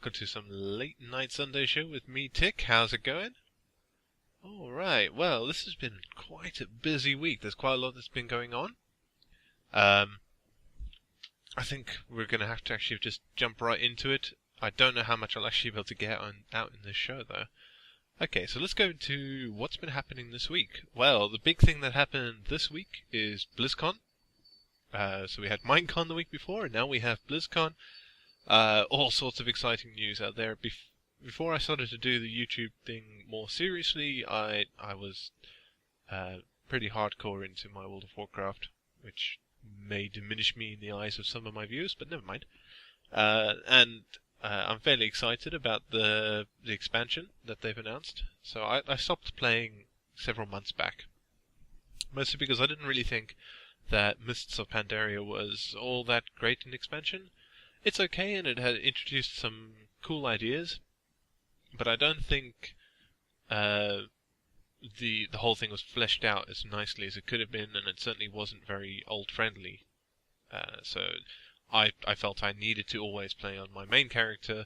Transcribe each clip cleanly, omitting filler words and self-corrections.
welcome to some late night Sunday show with me, Tick. How's it going? Alright, well, this has been quite a busy week. There's quite a lot that's been going on. I think we're going to have to actually just jump right into it. I don't know how much I'll actually be able to get out in this show, though. Okay, so let's go to what's been happening this week. Well, the big thing that happened this week is BlizzCon. So we had Minecon the week before, and now we have BlizzCon. All sorts of exciting news out there. Before I started to do the YouTube thing more seriously, I was pretty hardcore into my World of Warcraft, which may diminish me in the eyes of some of my viewers, but never mind. I'm fairly excited about the expansion that they've announced. So I stopped playing several months back, mostly because I didn't really think that Mists of Pandaria was all that great an expansion. It's okay, and it had introduced some cool ideas, but I don't think the whole thing was fleshed out as nicely as it could have been, and it certainly wasn't very old-friendly. So I felt I needed to always play on my main character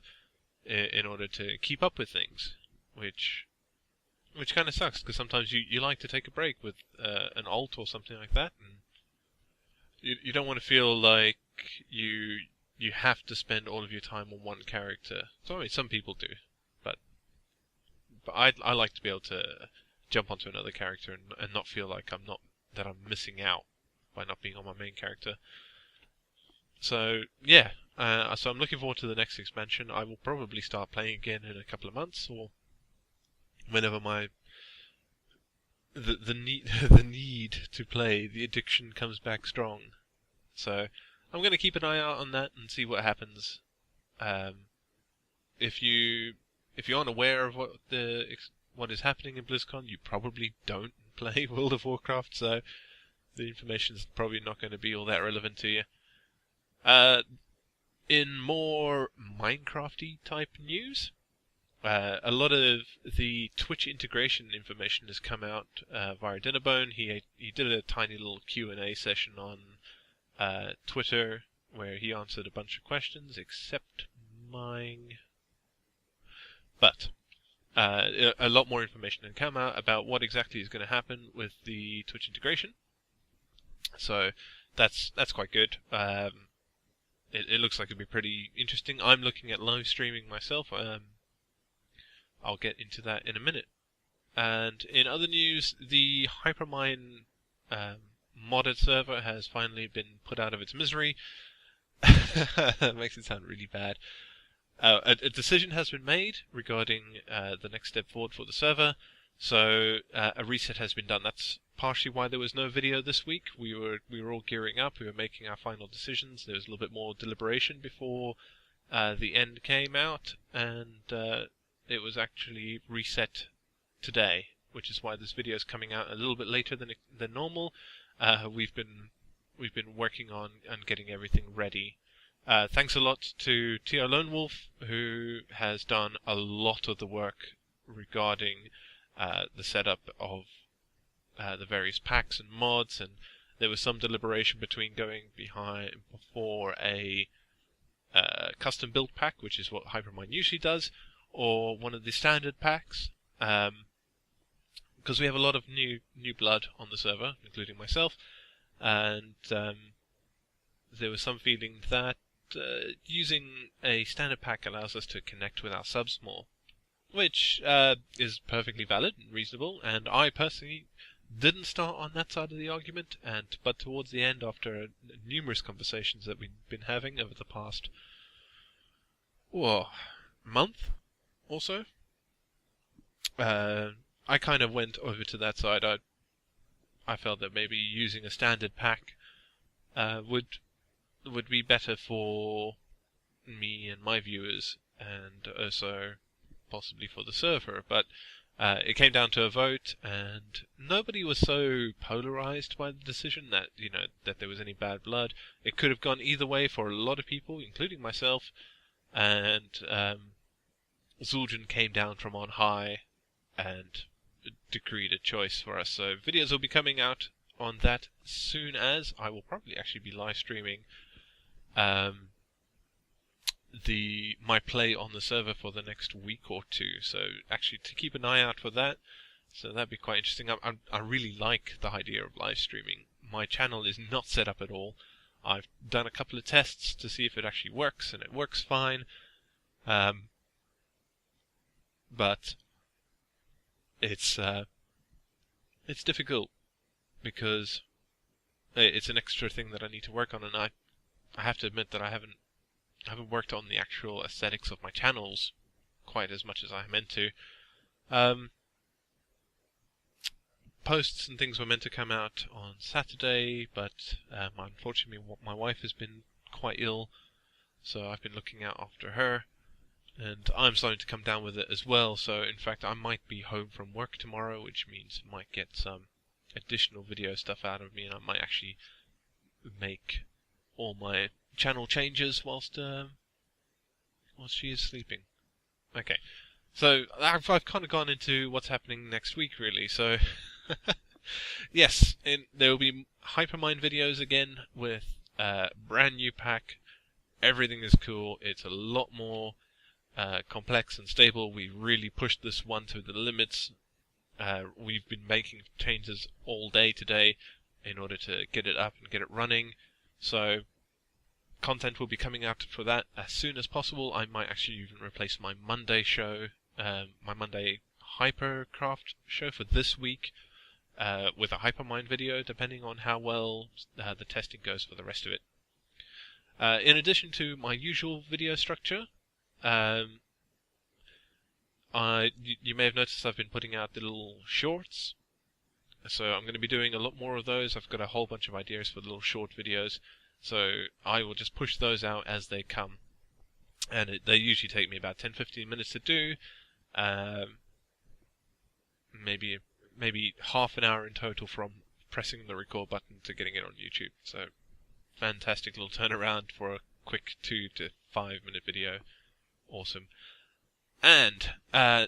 in order to keep up with things, which kind of sucks, because sometimes you like to take a break with an alt or something like that, and you don't want to feel like you have to spend all of your time on one character. So I mean, some people do, but I like to be able to jump onto another character and not feel like I'm missing out by not being on my main character. So yeah, so I'm looking forward to the next expansion. I will probably start playing again in a couple of months, or whenever the need to play, the addiction comes back strong. So I'm going to keep an eye out on that and see what happens. If you aren't aware of what is happening in BlizzCon, you probably don't play World of Warcraft, so the information is probably not going to be all that relevant to you. In more Minecrafty type news, a lot of the Twitch integration information has come out via Dinnerbone. He did a tiny little Q&A session on Twitter where he answered a bunch of questions except mine. But a lot more information had come out about what exactly is going to happen with the Twitch integration. So that's quite good. It looks like it'll be pretty interesting. I'm looking at live streaming myself. I'll get into that in a minute. And in other news, the Hypermine modded server has finally been put out of its misery. That makes it sound really bad. A decision has been made regarding the next step forward for the server, so a reset has been done. That's partially why there was no video this week. We were all gearing up. We were making our final decisions. There was a little bit more deliberation before the end came out, and it was actually reset today, which is why this video is coming out a little bit later than normal. We've been working on and getting everything ready. Thanks a lot to T.R. Lone Wolf, who has done a lot of the work regarding the setup of the various packs and mods, and there was some deliberation between going before a custom build pack, which is what Hypermine usually does, or one of the standard packs, because we have a lot of new blood on the server, including myself, and there was some feeling that using a standard pack allows us to connect with our subs more, which is perfectly valid and reasonable, and I personally didn't start on that side of the argument, but towards the end, after numerous conversations that we've been having over the past month or so, I kind of went over to that side. I felt that maybe using a standard pack would be better for me and my viewers, and also possibly for the server, but it came down to a vote, and nobody was so polarized by the decision that there was any bad blood. It could have gone either way for a lot of people, including myself, and Zul'jin came down from on high and decreed a choice for us. So videos will be coming out on that soon as I will probably actually be live streaming my play on the server for the next week or two. So actually, to keep an eye out for that. So that'd be quite interesting. I really like the idea of live streaming. My channel is not set up at all. I've done a couple of tests to see if it actually works, and it works fine. But it's difficult because it's an extra thing that I need to work on, and I have to admit that I haven't worked on the actual aesthetics of my channels quite as much as I meant to. Posts and things were meant to come out on Saturday, but unfortunately my wife has been quite ill, so I've been looking out after her, and I'm starting to come down with it as well. So in fact, I might be home from work tomorrow, which means I might get some additional video stuff out of me, and I might actually make all my channel changes whilst she is sleeping. Okay, so I've kind of gone into what's happening next week, really. So yes, there will be Hypermind videos again with a brand new pack. Everything is cool. It's a lot more complex and stable. We really pushed this one to the limits. We've been making changes all day today in order to get it up and get it running. So content will be coming out for that as soon as possible. I might actually even replace my Monday show, my Monday Hypercraft show for this week, with a Hypermind video, depending on how well the testing goes for the rest of it. In addition to my usual video structure, you may have noticed I've been putting out little shorts. So I'm going to be doing a lot more of those. I've got a whole bunch of ideas for little short videos. So I will just push those out as they come. And they usually take me about 10-15 minutes to do. Maybe half an hour in total from pressing the record button to getting it on YouTube. So fantastic little turnaround for a quick 2 to 5 minute video. Awesome. And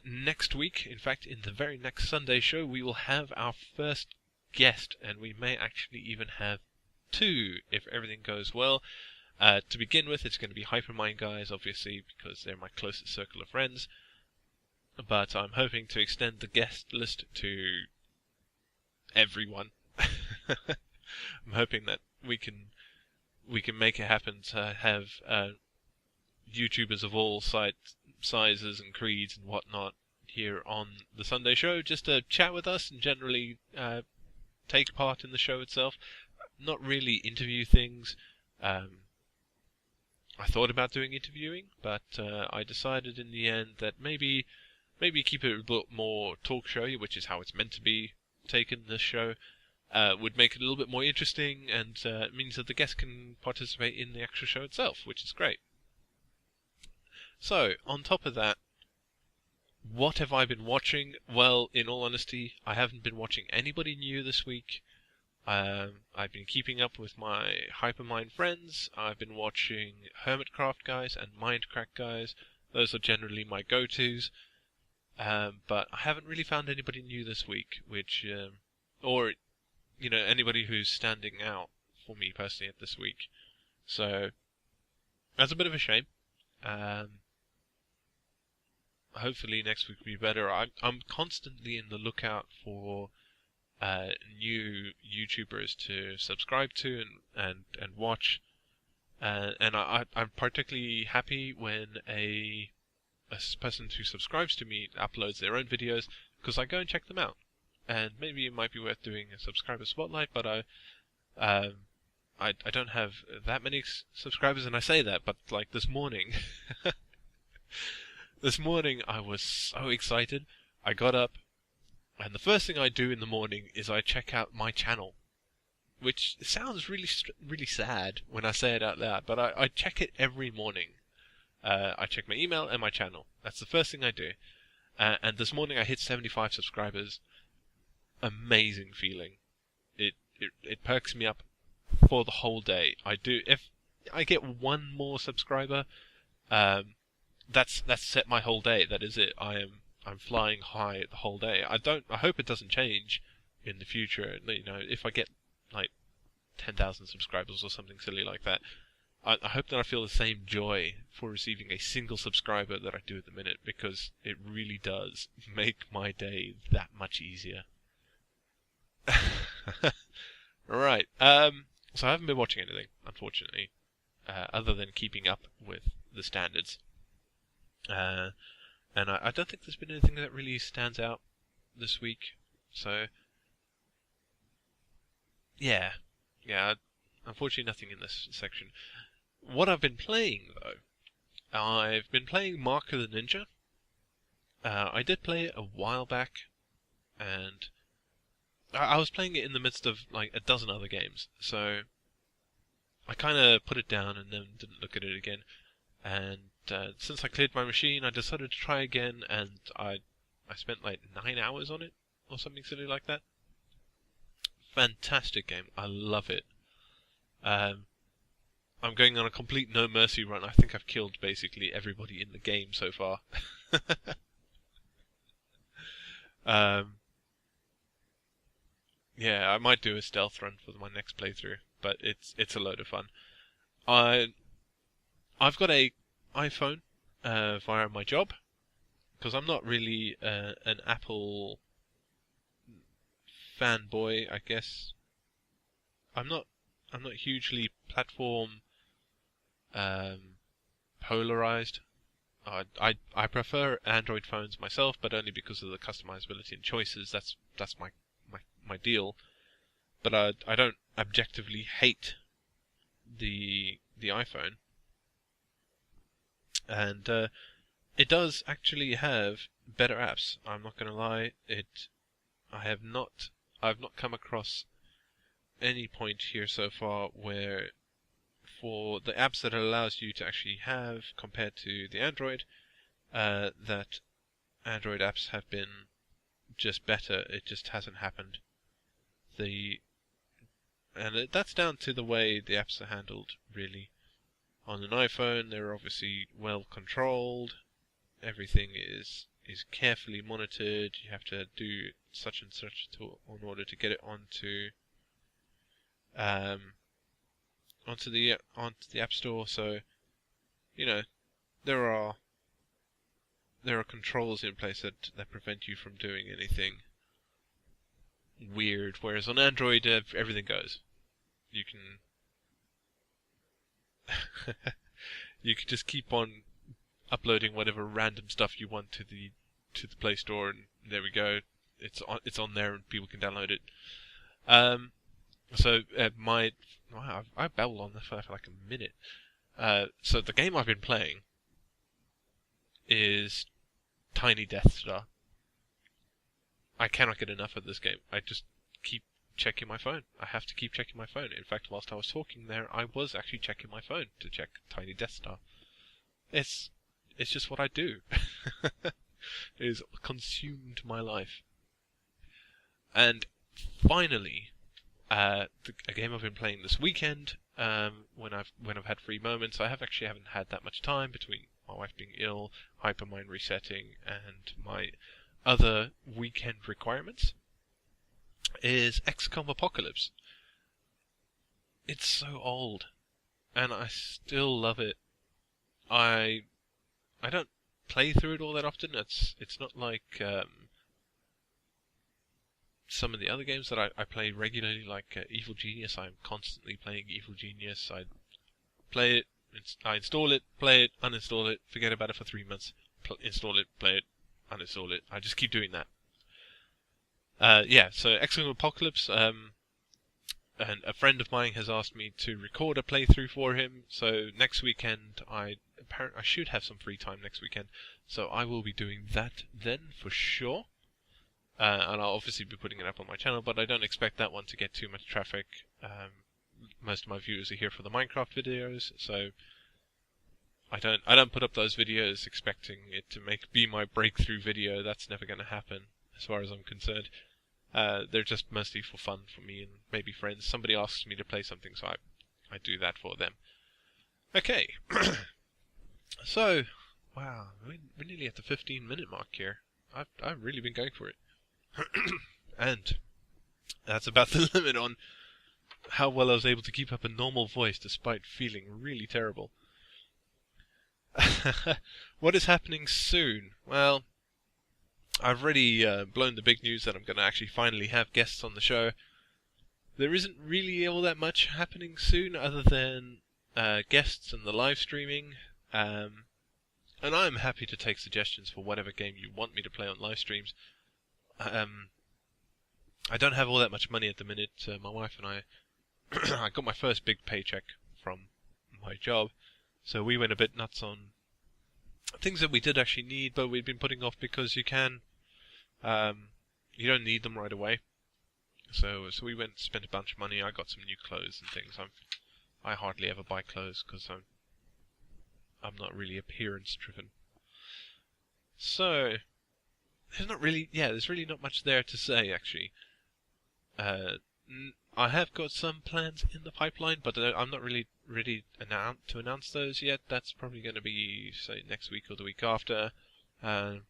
next week, in fact in the very next Sunday show, we will have our first guest, and we may actually even have 2 if everything goes well. To begin with, it's going to be Hypermind guys, obviously, because they're my closest circle of friends. But I'm hoping to extend the guest list to everyone. I'm hoping that we can make it happen to have YouTubers of all sizes and creeds and whatnot here on the Sunday show, just to chat with us and generally take part in the show itself. Not really interview things. I thought about doing interviewing, but I decided in the end that maybe keep it a bit more talk showy, which is how it's meant to be taken, this show. Would make it a little bit more interesting, and it means that the guest can participate in the actual show itself, which is great. So, on top of that, what have I been watching? Well, in all honesty, I haven't been watching anybody new this week. I've been keeping up with my Hypermind friends. I've been watching Hermitcraft guys and Mindcrack guys. Those are generally my go-tos. But I haven't really found anybody new this week, which, or, anybody who's standing out for me personally at this week. So, that's a bit of a shame. Hopefully next week will be better. I'm constantly in the lookout for new YouTubers to subscribe to and watch. And I'm particularly happy when a person who subscribes to me uploads their own videos, because I go and check them out. And maybe it might be worth doing a subscriber spotlight, but I don't have that many subscribers, and I say that, but like this morning, I was so excited. I got up, and the first thing I do in the morning is I check out my channel, which sounds really sad when I say it out loud, but I check it every morning. I check my email and my channel. That's the first thing I do. And this morning I hit 75 subscribers. Amazing feeling. It perks me up for the whole day. If I get one more subscriber, that's set my whole day. That is it. I'm flying high the whole day. I hope it doesn't change in the future. If I get like 10,000 subscribers or something silly like that, I hope that I feel the same joy for receiving a single subscriber that I do at the minute, because it really does make my day that much easier. Right. So I haven't been watching anything, unfortunately, other than keeping up with the standards. And I don't think there's been anything that really stands out this week. So, yeah, unfortunately nothing in this section. What I've been playing, though, I've been playing Mark of the Ninja. I did play it a while back, and I was playing it in the midst of like a dozen other games, so I kind of put it down and then didn't look at it again. And since I cleared my machine, I decided to try again, and I spent like 9 hours on it, or something silly like that. Fantastic game. I love it. I'm going on a complete no mercy run. I think I've killed basically everybody in the game so far. Yeah, I might do a stealth run for my next playthrough, but it's a load of fun. I've got a iPhone via my job, because I'm not really an Apple fanboy, I guess. I'm not hugely platform polarized. I prefer Android phones myself, but only because of the customizability and choices. That's my deal. But I don't objectively hate the iPhone, and it does actually have better apps. I'm not going to lie. I've not come across any point here so far where, for the apps that it allows you to actually have compared to the Android, that Android apps have been just better. It just hasn't happened. That's down to the way the apps are handled, really. On an iPhone, they're obviously well controlled. Everything is carefully monitored. You have to do such and such in order to get it onto the App Store. So, there are controls in place that prevent you from doing anything weird. Whereas on Android, everything goes. You can you can just keep on uploading whatever random stuff you want to the Play Store, and there we go. It's on there, and people can download it. So I babbled on this for like a minute. So the game I've been playing is Tiny Death Star. I cannot get enough of this game. I just keep checking my phone. I have to keep checking my phone. In fact, whilst I was talking there, I was actually checking my phone to check Tiny Death Star. It's just what I do. It has consumed my life. And finally, a game I've been playing this weekend, when I've had free moments. I haven't had that much time between my wife being ill, Hypermind resetting, and my other weekend requirements, is XCOM Apocalypse. It's so old, and I still love it. I don't play through it all that often. It's not like some of the other games that I play regularly, like Evil Genius. I'm constantly playing Evil Genius. I play it, I install it, play it, uninstall it, forget about it for 3 months, install it, play it, uninstall it. I just keep doing that. So XCOM Apocalypse, and a friend of mine has asked me to record a playthrough for him, so next weekend I should have some free time next weekend, so I will be doing that then for sure. And I'll obviously be putting it up on my channel, but I don't expect that one to get too much traffic. Most of my viewers are here for the Minecraft videos, so I don't put up those videos expecting it to be my breakthrough video. That's never going to happen, as far as I'm concerned. They're just mostly for fun for me and maybe friends. Somebody asks me to play something, so I do that for them. Okay. So, wow, we're nearly at the 15-minute mark here. I've really been going for it. And that's about the limit on how well I was able to keep up a normal voice despite feeling really terrible. What is happening soon? Well, I've already blown the big news that I'm going to actually finally have guests on the show. There isn't really all that much happening soon other than guests and the live streaming. And I'm happy to take suggestions for whatever game you want me to play on live streams. I don't have all that much money at the minute. My wife and I I got my first big paycheck from my job, so we went a bit nuts on things that we did actually need, but we'd been putting off because you don't need them right away. So we went and spent a bunch of money. I got some new clothes and things. I hardly ever buy clothes because I'm not really appearance driven. So there's really not much there to say actually. I have got some plans in the pipeline, but I'm not really ready to announce those yet. That's probably going to be, say, next week or the week after. And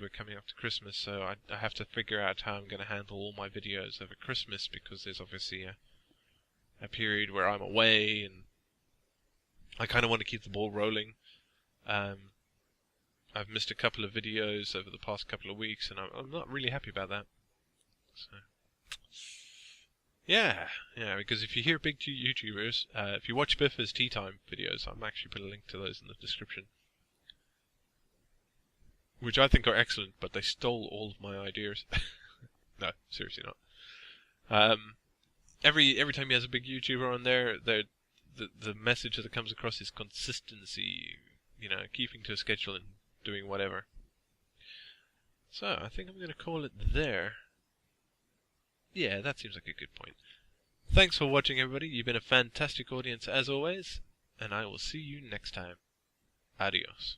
we're coming up to Christmas, so I have to figure out how I'm going to handle all my videos over Christmas, because there's obviously a period where I'm away, and I kind of want to keep the ball rolling. I've missed a couple of videos over the past couple of weeks, and I'm not really happy about that. So... Yeah, because if you hear big YouTubers, if you watch Biffa's Tea Time videos, I'm actually put a link to those in the description, which I think are excellent, but they stole all of my ideas. No, seriously not. Every time he has a big YouTuber on there, the message that comes across is consistency, keeping to a schedule and doing whatever. So, I think I'm going to call it there. Yeah, that seems like a good point. Thanks for watching, everybody. You've been a fantastic audience as always, and I will see you next time. Adios.